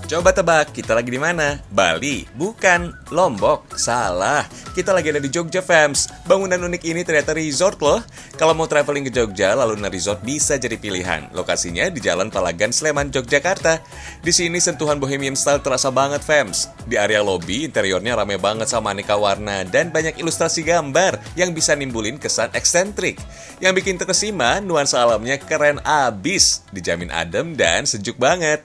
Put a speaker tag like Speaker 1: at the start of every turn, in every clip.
Speaker 1: Coba tebak, kita lagi di mana? Bali? Bukan. Lombok? Salah. Kita lagi ada di Jogja, fams. Bangunan unik ini ternyata resort loh. Kalau mau traveling ke Jogja, Laluna Resort bisa jadi pilihan. Lokasinya di Jalan Palagan, Sleman, Yogyakarta. Di sini sentuhan bohemian style terasa banget, fams. Di area lobi, interiornya rame banget sama aneka warna dan banyak ilustrasi gambar yang bisa nimbulin kesan eksentrik. Yang bikin terkesima, nuansa alamnya keren abis. Dijamin adem dan sejuk banget.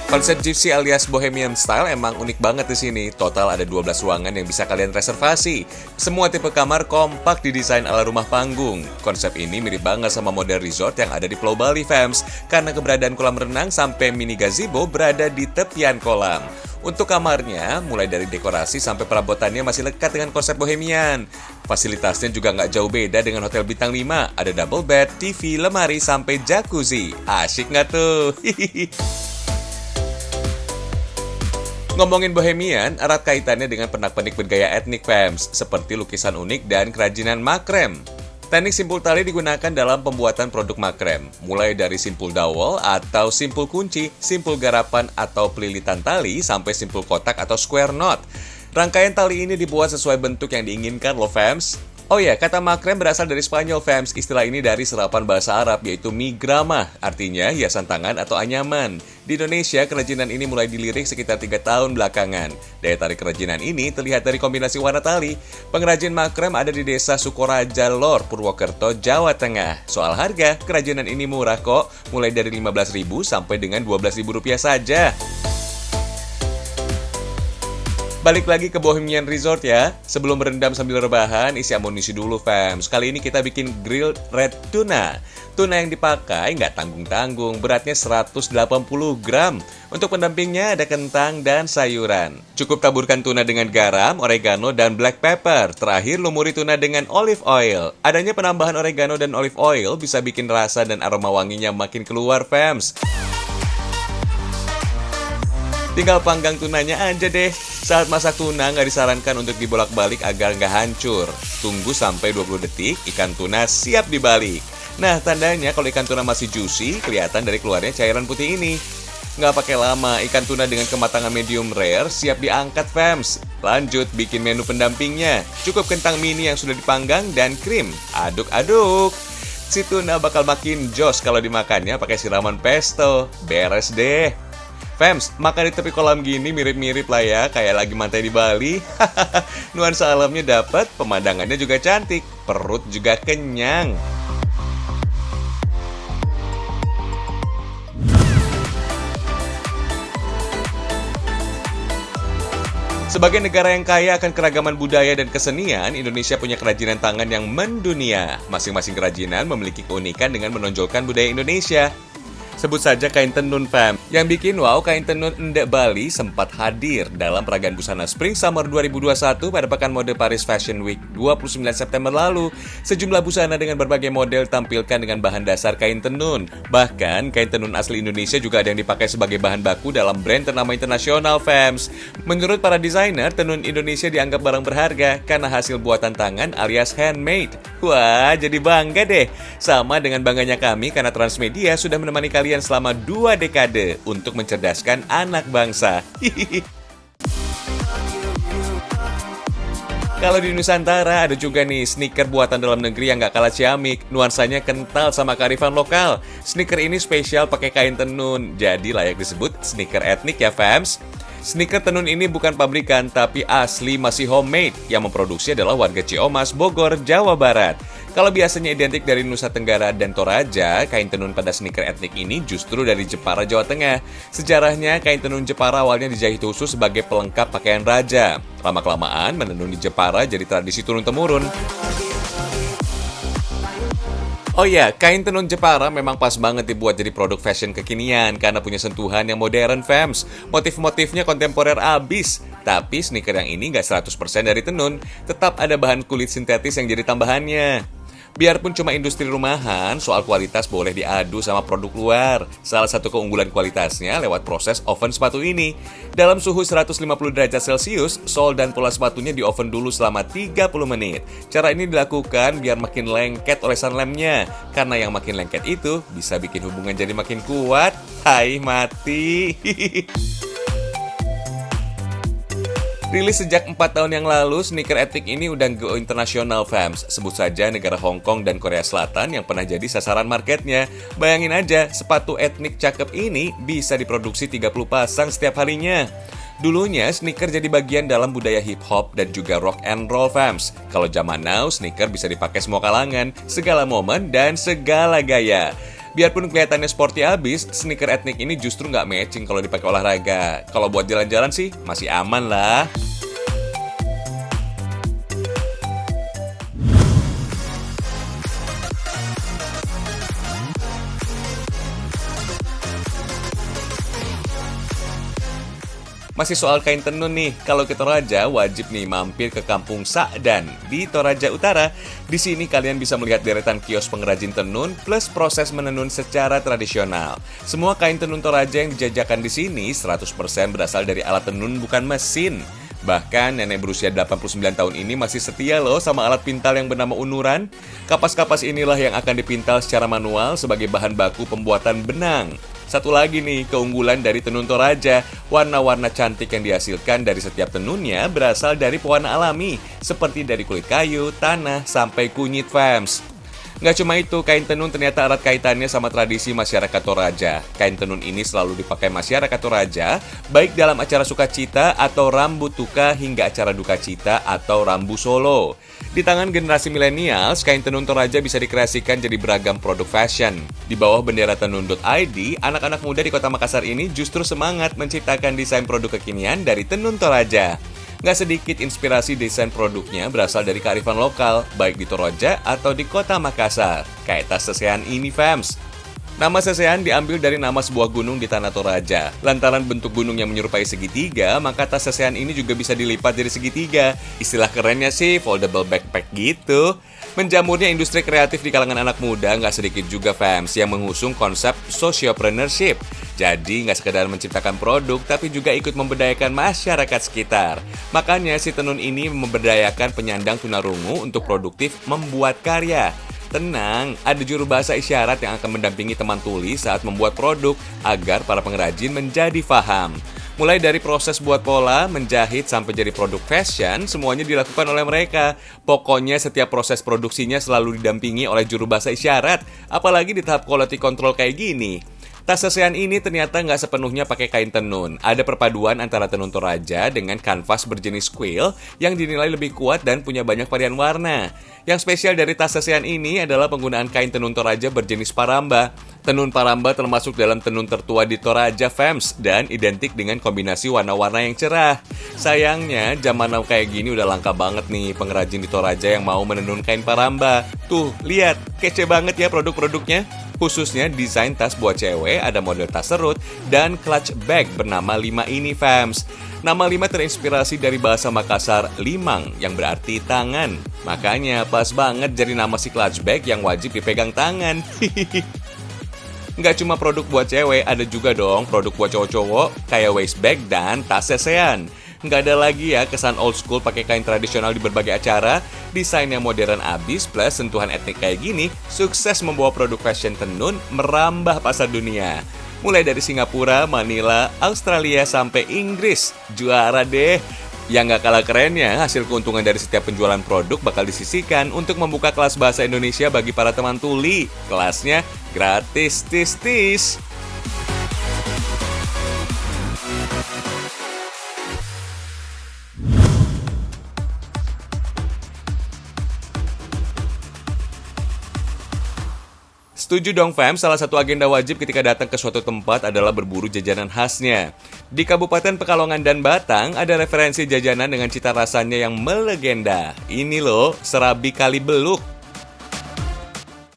Speaker 1: Konsep gypsy alias bohemian style emang unik banget di sini. Total ada 12 ruangan yang bisa kalian reservasi. Semua tipe kamar kompak didesain ala rumah panggung. Konsep ini mirip banget sama model resort yang ada di Pulau Bali, fams. Karena keberadaan kolam renang sampai mini gazebo berada di tepian kolam. Untuk kamarnya, mulai dari dekorasi sampai perabotannya masih lekat dengan konsep bohemian. Fasilitasnya juga nggak jauh beda dengan hotel bintang 5. Ada double bed, TV, lemari, sampai jacuzzi. Asyik nggak tuh? Ngomongin bohemian, erat kaitannya dengan pernak-pernik bergaya etnik, fams, seperti lukisan unik dan kerajinan makrem. Teknik simpul tali digunakan dalam pembuatan produk makrem, mulai dari simpul dowel atau simpul kunci, simpul garapan atau pelilitan tali, sampai simpul kotak atau square knot. Rangkaian tali ini dibuat sesuai bentuk yang diinginkan loh, fams. Oh ya, kata makrem berasal dari Spanyol, fams. Istilah ini dari serapan bahasa Arab, yaitu migrama, artinya hiasan tangan atau anyaman. Di Indonesia, kerajinan ini mulai dilirik sekitar 3 tahun belakangan. Daya tarik kerajinan ini terlihat dari kombinasi warna tali. Pengrajin makrem ada di desa Sukoraja Lor, Purwokerto, Jawa Tengah. Soal harga, kerajinan ini murah kok, mulai dari Rp15.000 sampai dengan Rp12.000 saja. Balik lagi ke Bohemian Resort ya. Sebelum berendam sambil rebahan, isi amunisi dulu, fams. Kali ini kita bikin grilled red tuna. Tuna yang dipakai nggak tanggung-tanggung, beratnya 180 gram. Untuk pendampingnya ada kentang dan sayuran. Cukup taburkan tuna dengan garam, oregano, dan black pepper. Terakhir, lumuri tuna dengan olive oil. Adanya penambahan oregano dan olive oil bisa bikin rasa dan aroma wanginya makin keluar, fams. Tinggal panggang tunanya aja deh. Saat masak tuna nggak disarankan untuk dibolak-balik agar nggak hancur. Tunggu sampai 20 detik, ikan tuna siap dibalik. Nah, tandanya kalau ikan tuna masih juicy, kelihatan dari keluarnya cairan putih ini. Nggak pakai lama, ikan tuna dengan kematangan medium rare siap diangkat, fams. Lanjut bikin menu pendampingnya. Cukup kentang mini yang sudah dipanggang dan krim. Aduk-aduk. Si tuna bakal makin jos kalau dimakannya pakai siraman pesto. Beres deh. Fams, makan di tepi kolam gini mirip-mirip lah ya, kayak lagi mantai di Bali. Nuansa alamnya dapat, pemandangannya juga cantik, perut juga kenyang. Sebagai negara yang kaya akan keragaman budaya dan kesenian, Indonesia punya kerajinan tangan yang mendunia. Masing-masing kerajinan memiliki keunikan dengan menonjolkan budaya Indonesia. Sebut saja kain tenun, fam. Yang bikin wow, kain tenun Endek Bali sempat hadir dalam peragaan busana Spring Summer 2021 pada Pekan Mode Paris Fashion Week 29 September lalu. Sejumlah busana dengan berbagai model tampilkan dengan bahan dasar kain tenun. Bahkan, kain tenun asli Indonesia juga ada yang dipakai sebagai bahan baku dalam brand ternama internasional, fams. Menurut para desainer, tenun Indonesia dianggap barang berharga karena hasil buatan tangan alias handmade. Wah, jadi bangga deh. Sama dengan bangganya kami karena Transmedia sudah menemani kalian selama 2 dekade untuk mencerdaskan anak bangsa. Kalau di Nusantara ada juga nih sneaker buatan dalam negeri yang gak kalah ciamik. Nuansanya kental sama kearifan lokal. Sneaker ini spesial pakai kain tenun, jadi layak disebut sneaker etnik ya, fams. Sneaker tenun ini bukan pabrikan, tapi asli masih homemade. Yang memproduksi adalah warga Ciomas, Bogor, Jawa Barat. Kalau biasanya identik dari Nusa Tenggara dan Toraja, kain tenun pada sneaker etnik ini justru dari Jepara, Jawa Tengah. Sejarahnya, kain tenun Jepara awalnya dijahit khusus sebagai pelengkap pakaian raja. Lama-kelamaan, menenun di Jepara jadi tradisi turun-temurun. Oh iya, kain tenun Jepara memang pas banget dibuat jadi produk fashion kekinian karena punya sentuhan yang modern, fams. Motif-motifnya kontemporer abis. Tapi sneaker yang ini nggak 100% dari tenun, tetap ada bahan kulit sintetis yang jadi tambahannya. Biarpun cuma industri rumahan, soal kualitas boleh diadu sama produk luar. Salah satu keunggulan kualitasnya lewat proses oven sepatu ini. Dalam suhu 150 derajat Celcius, sol dan pola sepatunya di oven dulu selama 30 menit. Cara ini dilakukan biar makin lengket olesan lemnya. Karena yang makin lengket itu bisa bikin hubungan jadi makin kuat. Hai mati. Rilis sejak 4 tahun yang lalu, sneaker etnik ini udah go internasional fams. Sebut saja negara Hong Kong dan Korea Selatan yang pernah jadi sasaran marketnya. Bayangin aja, sepatu etnik cakep ini bisa diproduksi 30 pasang setiap harinya. Dulunya, sneaker jadi bagian dalam budaya hip-hop dan juga rock and roll fams. Kalau zaman now, sneaker bisa dipakai semua kalangan, segala momen, dan segala gaya. Biarpun kelihatannya sporty abis, sneaker etnik ini justru nggak matching kalau dipakai olahraga. Kalau buat jalan-jalan sih, masih aman lah. Masih soal kain tenun nih, kalau ke Toraja wajib nih mampir ke Kampung Sa'dan di Toraja Utara. Di sini kalian bisa melihat deretan kios pengrajin tenun plus proses menenun secara tradisional. Semua kain tenun Toraja yang dijajakan di sini 100% berasal dari alat tenun bukan mesin. Bahkan nenek berusia 89 tahun ini masih setia loh sama alat pintal yang bernama unuran. Kapas-kapas inilah yang akan dipintal secara manual sebagai bahan baku pembuatan benang. Satu lagi nih, keunggulan dari tenun Toraja. Warna-warna cantik yang dihasilkan dari setiap tenunnya berasal dari pewarna alami, seperti dari kulit kayu, tanah, sampai kunyit fams. Nggak cuma itu, kain tenun ternyata erat kaitannya sama tradisi masyarakat Toraja. Kain tenun ini selalu dipakai masyarakat Toraja, baik dalam acara sukacita atau rambu tuka hingga acara duka cita atau rambu solo. Di tangan generasi milenials, kain tenun Toraja bisa dikreasikan jadi beragam produk fashion. Di bawah bendera tenun.id, anak-anak muda di kota Makassar ini justru semangat menciptakan desain produk kekinian dari tenun Toraja. Nggak sedikit inspirasi desain produknya berasal dari kearifan lokal, baik di Toraja atau di kota Makassar. Kayak tas sesean ini fams. Nama sesean diambil dari nama sebuah gunung di tanah Toraja. Lantaran bentuk gunung yang menyerupai segitiga, maka tas sesean ini juga bisa dilipat dari segitiga. Istilah kerennya sih foldable backpack gitu. Menjamurnya industri kreatif di kalangan anak muda nggak sedikit juga fans yang mengusung konsep sociopreneurship. Jadi nggak sekedar menciptakan produk, tapi juga ikut memberdayakan masyarakat sekitar. Makanya si tenun ini memberdayakan penyandang tunarungu untuk produktif membuat karya. Tenang, ada juru bahasa isyarat yang akan mendampingi teman tuli saat membuat produk agar para pengrajin menjadi paham. Mulai dari proses buat pola, menjahit, sampai jadi produk fashion, semuanya dilakukan oleh mereka. Pokoknya setiap proses produksinya selalu didampingi oleh juru bahasa isyarat, apalagi di tahap quality control kayak gini. Tas sesean ini ternyata nggak sepenuhnya pakai kain tenun. Ada perpaduan antara tenun Toraja dengan kanvas berjenis quill yang dinilai lebih kuat dan punya banyak varian warna. Yang spesial dari tas sesean ini adalah penggunaan kain tenun Toraja berjenis paramba. Tenun paramba termasuk dalam tenun tertua di Toraja fams dan identik dengan kombinasi warna-warna yang cerah. Sayangnya, zaman now kayak gini udah langka banget nih pengrajin di Toraja yang mau menenun kain paramba. Tuh, lihat, kece banget ya produk-produknya. Khususnya desain tas buat cewek, ada model tas serut, dan clutch bag bernama Lima ini fams. Nama Lima terinspirasi dari bahasa Makassar limang yang berarti tangan. Makanya pas banget jadi nama si clutch bag yang wajib dipegang tangan. Nggak cuma produk buat cewek, ada juga dong produk buat cowok-cowok kayak waist bag dan tas sesean. Nggak ada lagi ya kesan old school pakai kain tradisional di berbagai acara. Desain yang modern abis plus sentuhan etnik kayak gini sukses membawa produk fashion tenun merambah pasar dunia. Mulai dari Singapura, Manila, Australia, sampai Inggris. Juara deh! Yang nggak kalah kerennya, hasil keuntungan dari setiap penjualan produk bakal disisihkan untuk membuka kelas bahasa Indonesia bagi para teman tuli. Kelasnya gratis, tis-tis! Setuju dong fam, salah satu agenda wajib ketika datang ke suatu tempat adalah berburu jajanan khasnya. Di Kabupaten Pekalongan dan Batang ada referensi jajanan dengan cita rasanya yang melegenda. Ini loh, serabi kali beluk.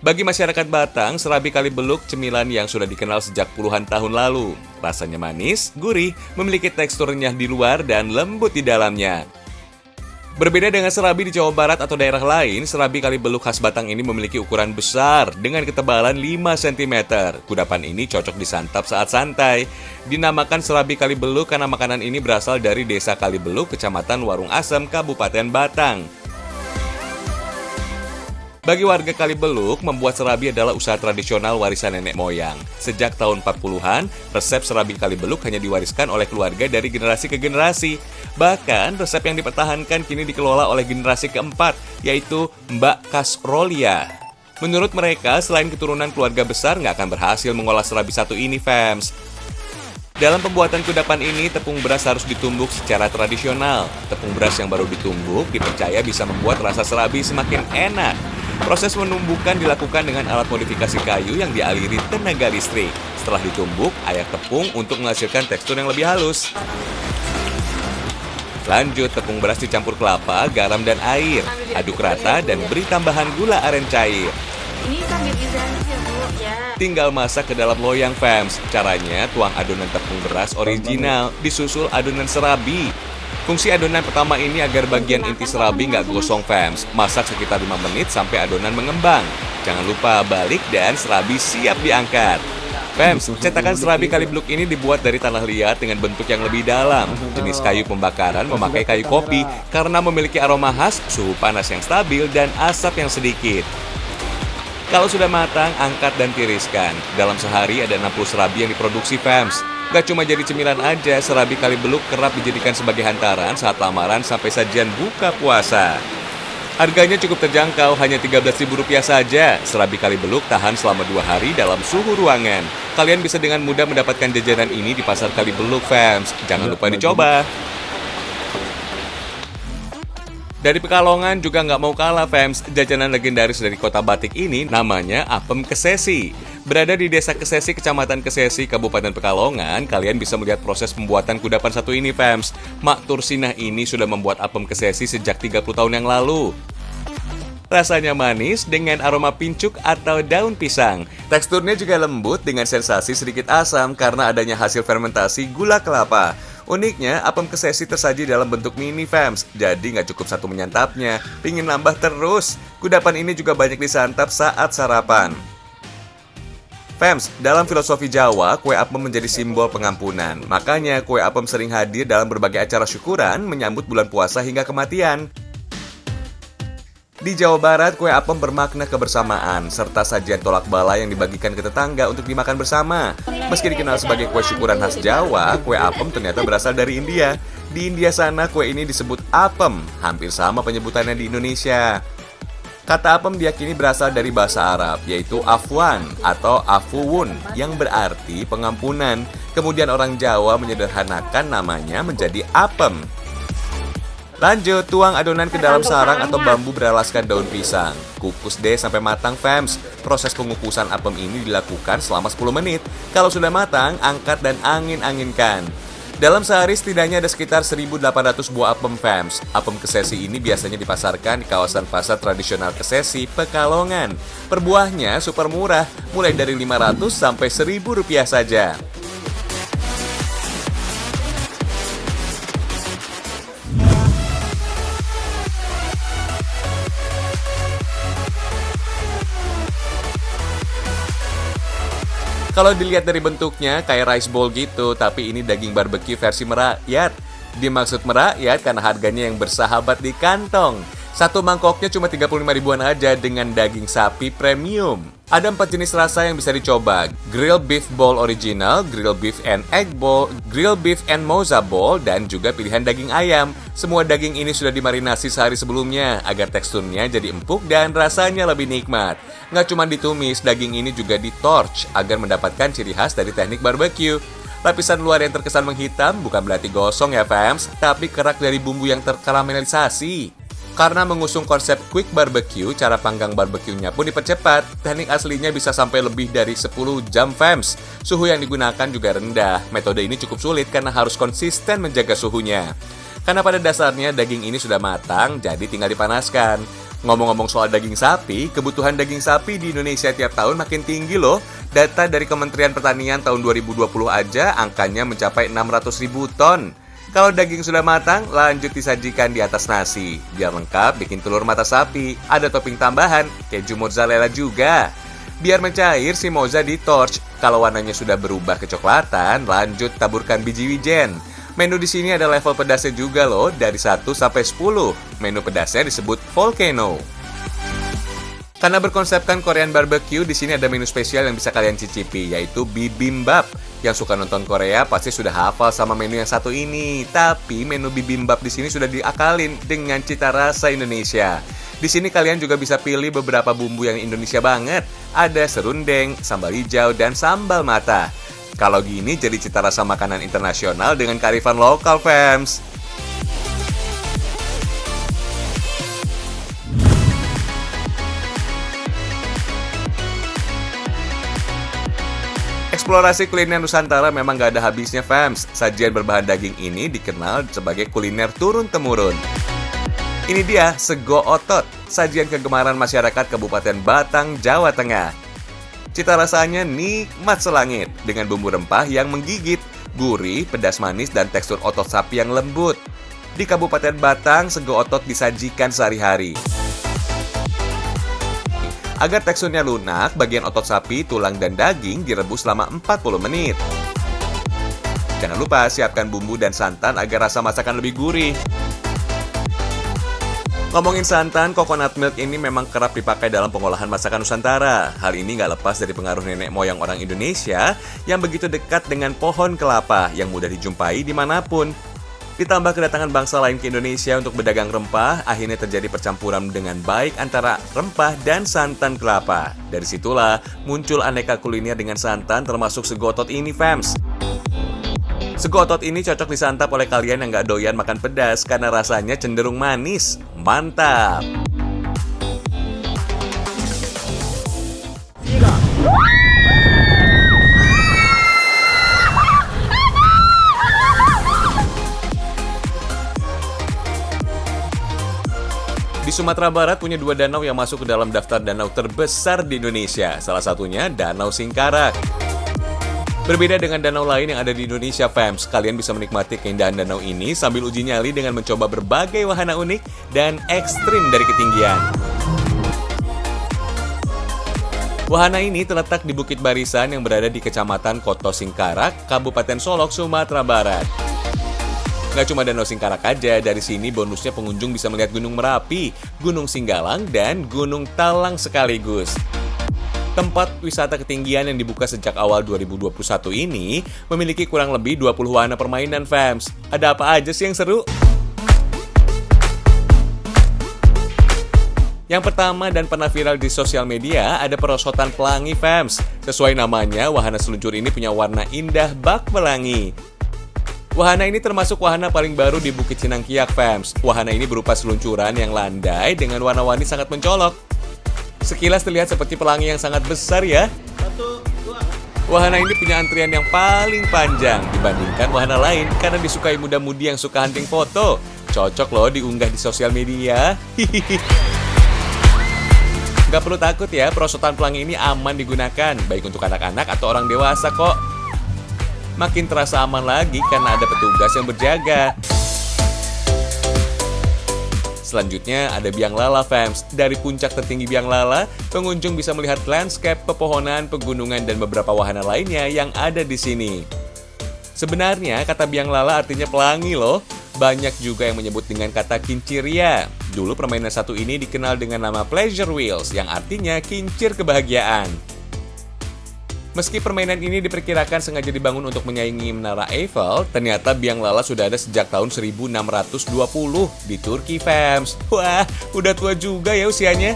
Speaker 1: Bagi masyarakat Batang, serabi kali beluk cemilan yang sudah dikenal sejak puluhan tahun lalu. Rasanya manis, gurih, memiliki tekstur renyah di luar dan lembut di dalamnya. Berbeda dengan serabi di Jawa Barat atau daerah lain, serabi Kalibeluk khas Batang ini memiliki ukuran besar dengan ketebalan 5 cm. Kudapan ini cocok disantap saat santai. Dinamakan serabi Kalibeluk karena makanan ini berasal dari Desa Kalibeluk, Kecamatan Warung Asem, Kabupaten Batang. Bagi warga Kalibeluk, membuat serabi adalah usaha tradisional warisan nenek moyang. Sejak tahun 40-an, resep serabi Kalibeluk hanya diwariskan oleh keluarga dari generasi ke generasi. Bahkan, resep yang dipertahankan kini dikelola oleh generasi keempat, yaitu Mbak Kasrolia. Menurut mereka, selain keturunan keluarga besar nggak akan berhasil mengolah serabi satu ini, fams. Dalam pembuatan kudapan ini, tepung beras harus ditumbuk secara tradisional. Tepung beras yang baru ditumbuk dipercaya bisa membuat rasa serabi semakin enak. Proses menumbukan dilakukan dengan alat modifikasi kayu yang dialiri tenaga listrik. Setelah ditumbuk, ayak tepung untuk menghasilkan tekstur yang lebih halus. Lanjut, tepung beras dicampur kelapa, garam, dan air. Aduk rata dan beri tambahan gula aren cair.
Speaker 2: Ini sambil dizanis ya, Bu, ya.
Speaker 1: Tinggal masak ke dalam loyang, fams. Caranya, tuang adonan tepung beras original, disusul adonan serabi. Fungsi adonan pertama ini agar bagian inti serabi nggak gosong, fams. Masak sekitar 5 menit sampai adonan mengembang. Jangan lupa balik dan serabi siap diangkat. Fams, cetakan serabi Kalibeluk ini dibuat dari tanah liat dengan bentuk yang lebih dalam. Jenis kayu pembakaran memakai kayu kopi karena memiliki aroma khas, suhu panas yang stabil, dan asap yang sedikit. Kalau sudah matang, angkat dan tiriskan. Dalam sehari ada 60 serabi yang diproduksi, fams. Gak cuma jadi cemilan aja, serabi Kalibeluk kerap dijadikan sebagai hantaran saat lamaran sampai sajian buka puasa. Harganya cukup terjangkau, hanya Rp13.000 saja. Serabi Kalibeluk tahan selama 2 hari dalam suhu ruangan. Kalian bisa dengan mudah mendapatkan jajanan ini di pasar Kalibeluk, fams. Jangan lupa dicoba. Dari Pekalongan juga nggak mau kalah, fams. Jajanan legendaris dari kota batik ini namanya apem kesesi. Berada di Desa Kesesi, Kecamatan Kesesi, Kabupaten Pekalongan, kalian bisa melihat proses pembuatan kudapan satu ini, fams. Mak Tursinah ini sudah membuat apem kesesi sejak 30 tahun yang lalu. Rasanya manis dengan aroma pincuk atau daun pisang. Teksturnya juga lembut dengan sensasi sedikit asam karena adanya hasil fermentasi gula kelapa. Uniknya, apem kesesi tersaji dalam bentuk mini, fams. Jadi nggak cukup satu menyantapnya, pingin nambah terus. Kudapan ini juga banyak disantap saat sarapan. Fams, dalam filosofi Jawa, kue apem menjadi simbol pengampunan. Makanya, kue apem sering hadir dalam berbagai acara syukuran menyambut bulan puasa hingga kematian. Di Jawa Barat, kue apem bermakna kebersamaan, serta sajian tolak bala yang dibagikan ke tetangga untuk dimakan bersama. Meski dikenal sebagai kue syukuran khas Jawa, kue apem ternyata berasal dari India. Di India sana, kue ini disebut apem, hampir sama penyebutannya di Indonesia. Kata apem diyakini berasal dari bahasa Arab, yaitu afwan atau afuwun, yang berarti pengampunan. Kemudian orang Jawa menyederhanakan namanya menjadi apem. Lanjut, tuang adonan ke dalam sarang atau bambu beralaskan daun pisang. Kukus deh sampai matang, fams. Proses pengukusan apem ini dilakukan selama 10 menit. Kalau sudah matang, angkat dan angin-anginkan. Dalam sehari setidaknya ada sekitar 1.800 buah apem, fams. Apem kesesi ini biasanya dipasarkan di kawasan pasar tradisional Kesesi, Pekalongan. Per buahnya super murah, mulai dari Rp500 sampai Rp1.000 saja. Kalau dilihat dari bentuknya kayak rice bowl gitu, tapi ini daging barbecue versi merakyat. Dimaksud merakyat karena harganya yang bersahabat di kantong. Satu mangkoknya cuma 35 ribuan aja dengan daging sapi premium. Ada 4 jenis rasa yang bisa dicoba. Grill beef bowl original, grill beef and egg bowl, grill beef and moza bowl, dan juga pilihan daging ayam. Semua daging ini sudah dimarinasi sehari sebelumnya agar teksturnya jadi empuk dan rasanya lebih nikmat. Nggak cuma ditumis, daging ini juga ditorch agar mendapatkan ciri khas dari teknik barbecue. Lapisan luar yang terkesan menghitam bukan berarti gosong ya, fams, tapi kerak dari bumbu yang terkaramelisasi. Karena mengusung konsep quick barbecue, cara panggang barbeque-nya pun dipercepat. Teknik aslinya bisa sampai lebih dari 10 jam, fams. Suhu yang digunakan juga rendah. Metode ini cukup sulit karena harus konsisten menjaga suhunya. Karena pada dasarnya daging ini sudah matang, jadi tinggal dipanaskan. Ngomong-ngomong soal daging sapi, kebutuhan daging sapi di Indonesia tiap tahun makin tinggi loh. Data dari Kementerian Pertanian tahun 2020 aja angkanya mencapai 600.000 ton. Kalau daging sudah matang, lanjut disajikan di atas nasi. Biar lengkap, bikin telur mata sapi. Ada topping tambahan, keju mozzarella juga. Biar mencair, si mozza di torch. Kalau warnanya sudah berubah kecoklatan, lanjut taburkan biji wijen. Menu di sini ada level pedasnya juga loh, dari 1 sampai 10. Menu pedasnya disebut volcano. Karena berkonsepkan Korean barbecue, di sini ada menu spesial yang bisa kalian cicipi, yaitu bibimbap. Yang suka nonton Korea pasti sudah hafal sama menu yang satu ini. Tapi menu bibimbap di sini sudah diakalin dengan cita rasa Indonesia. Di sini kalian juga bisa pilih beberapa bumbu yang Indonesia banget. Ada serundeng, sambal hijau, dan sambal mata. Kalau gini jadi cita rasa makanan internasional dengan kearifan lokal, fams. Eksplorasi kuliner Nusantara memang gak ada habisnya, fams. Sajian berbahan daging ini dikenal sebagai kuliner turun-temurun. Ini dia sego otot, sajian kegemaran masyarakat Kabupaten Batang, Jawa Tengah. Cita rasanya nikmat selangit, dengan bumbu rempah yang menggigit, gurih, pedas manis, dan tekstur otot sapi yang lembut. Di Kabupaten Batang, sego otot disajikan sehari-hari. Agar teksturnya lunak, bagian otot sapi, tulang, dan daging direbus selama 40 menit. Jangan lupa siapkan bumbu dan santan agar rasa masakan lebih gurih. Ngomongin santan, coconut milk ini memang kerap dipakai dalam pengolahan masakan Nusantara. Hal ini nggak lepas dari pengaruh nenek moyang orang Indonesia yang begitu dekat dengan pohon kelapa yang mudah dijumpai dimanapun. Ditambah kedatangan bangsa lain ke Indonesia untuk berdagang rempah, akhirnya terjadi percampuran dengan baik antara rempah dan santan kelapa. Dari situlah muncul aneka kuliner dengan santan termasuk sego otot ini, fams. Sego otot ini cocok disantap oleh kalian yang nggak doyan makan pedas karena rasanya cenderung manis. Mantap! Di Sumatera Barat punya 2 danau yang masuk ke dalam daftar danau terbesar di Indonesia. Salah satunya Danau Singkarak. Berbeda dengan danau lain yang ada di Indonesia, fams, kalian bisa menikmati keindahan danau ini sambil uji nyali dengan mencoba berbagai wahana unik dan ekstrim dari ketinggian. Wahana ini terletak di Bukit Barisan yang berada di Kecamatan Koto Singkarak, Kabupaten Solok, Sumatera Barat. Nggak cuma Danau Singkarak aja, dari sini bonusnya pengunjung bisa melihat Gunung Merapi, Gunung Singgalang, dan Gunung Talang sekaligus. Tempat wisata ketinggian yang dibuka sejak awal 2021 ini memiliki kurang lebih 20 wahana permainan, fams. Ada apa aja sih yang seru? Yang pertama dan pernah viral di sosial media ada perosotan pelangi, fams. Sesuai namanya, wahana seluncur ini punya warna indah bak pelangi. Wahana ini termasuk wahana paling baru di Bukit Cinangkiak, fams. Wahana ini berupa seluncuran yang landai dengan warna-warni sangat mencolok. Sekilas terlihat seperti pelangi yang sangat besar ya. Wahana ini punya antrian yang paling panjang dibandingkan wahana lain karena disukai muda-mudi yang suka hunting foto. Cocok loh diunggah di sosial media. Gak perlu takut ya, perosotan pelangi ini aman digunakan, baik untuk anak-anak atau orang dewasa kok. Makin terasa aman lagi karena ada petugas yang berjaga. Selanjutnya ada Biang Lala, fams. Dari puncak tertinggi Biang Lala, pengunjung bisa melihat landscape, pepohonan, pegunungan, dan beberapa wahana lainnya yang ada di sini. Sebenarnya kata Biang Lala artinya pelangi loh. Banyak juga yang menyebut dengan kata kinciria. Dulu permainan satu ini dikenal dengan nama Pleasure Wheels, yang artinya kincir kebahagiaan. Meski permainan ini diperkirakan sengaja dibangun untuk menyaingi Menara Eiffel, ternyata Biang Lala sudah ada sejak tahun 1620 di Turki, fams. Wah, udah tua juga ya usianya.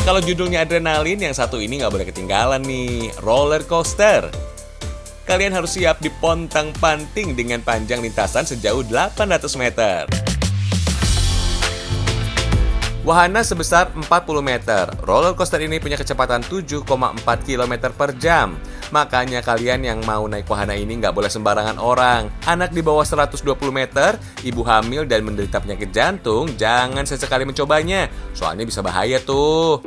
Speaker 1: Kalau judulnya adrenalin, yang satu ini nggak boleh ketinggalan nih, roller coaster. Kalian harus siap dipontang-panting dengan panjang lintasan sejauh 800 meter. Wahana sebesar 40 meter. Roller coaster ini punya kecepatan 7,4 km per jam. Makanya kalian yang mau naik wahana ini nggak boleh sembarangan orang. Anak di bawah 120 meter, ibu hamil dan menderita penyakit jantung, jangan sesekali mencobanya. Soalnya bisa bahaya tuh.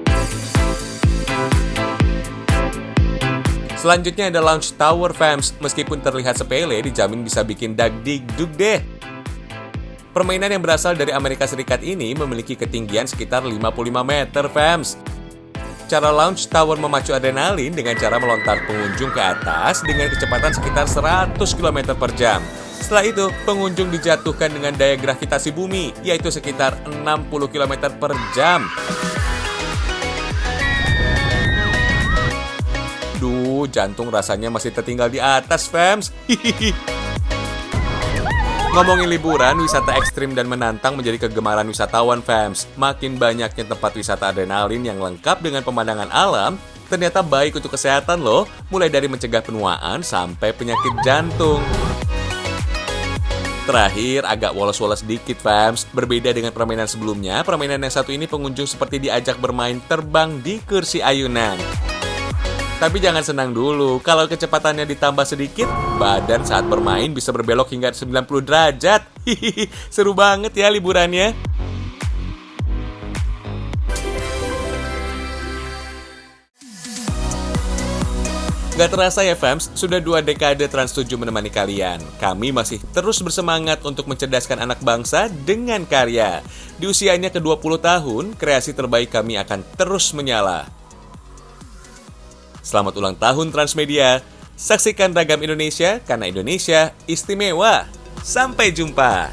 Speaker 1: Selanjutnya ada Launch Tower Fams. Meskipun terlihat sepele, dijamin bisa bikin dagdikduk deh. Permainan yang berasal dari Amerika Serikat ini memiliki ketinggian sekitar 55 meter, fams. Cara Launch Tower memacu adrenalin dengan cara melontar pengunjung ke atas dengan kecepatan sekitar 100 km per jam. Setelah itu, pengunjung dijatuhkan dengan daya gravitasi bumi, yaitu sekitar 60 km per jam. Duh, jantung rasanya masih tertinggal di atas, fams. Ngomongin liburan, wisata ekstrim dan menantang menjadi kegemaran wisatawan, fams. Makin banyaknya tempat wisata adrenalin yang lengkap dengan pemandangan alam, ternyata baik untuk kesehatan loh, mulai dari mencegah penuaan sampai penyakit jantung. Terakhir, agak wolos-wolos dikit, fams. Berbeda dengan permainan sebelumnya, permainan yang satu ini pengunjung seperti diajak bermain terbang di kursi ayunan. Tapi jangan senang dulu, kalau kecepatannya ditambah sedikit, badan saat bermain bisa berbelok hingga 90 derajat. Hihihi, seru banget ya liburannya. Gak terasa ya fams, sudah 2 dekade Trans 7 menemani kalian. Kami masih terus bersemangat untuk mencerdaskan anak bangsa dengan karya. Di usianya ke-20 tahun, kreasi terbaik kami akan terus menyala. Selamat ulang tahun Transmedia. Saksikan Ragam Indonesia karena Indonesia istimewa. Sampai jumpa.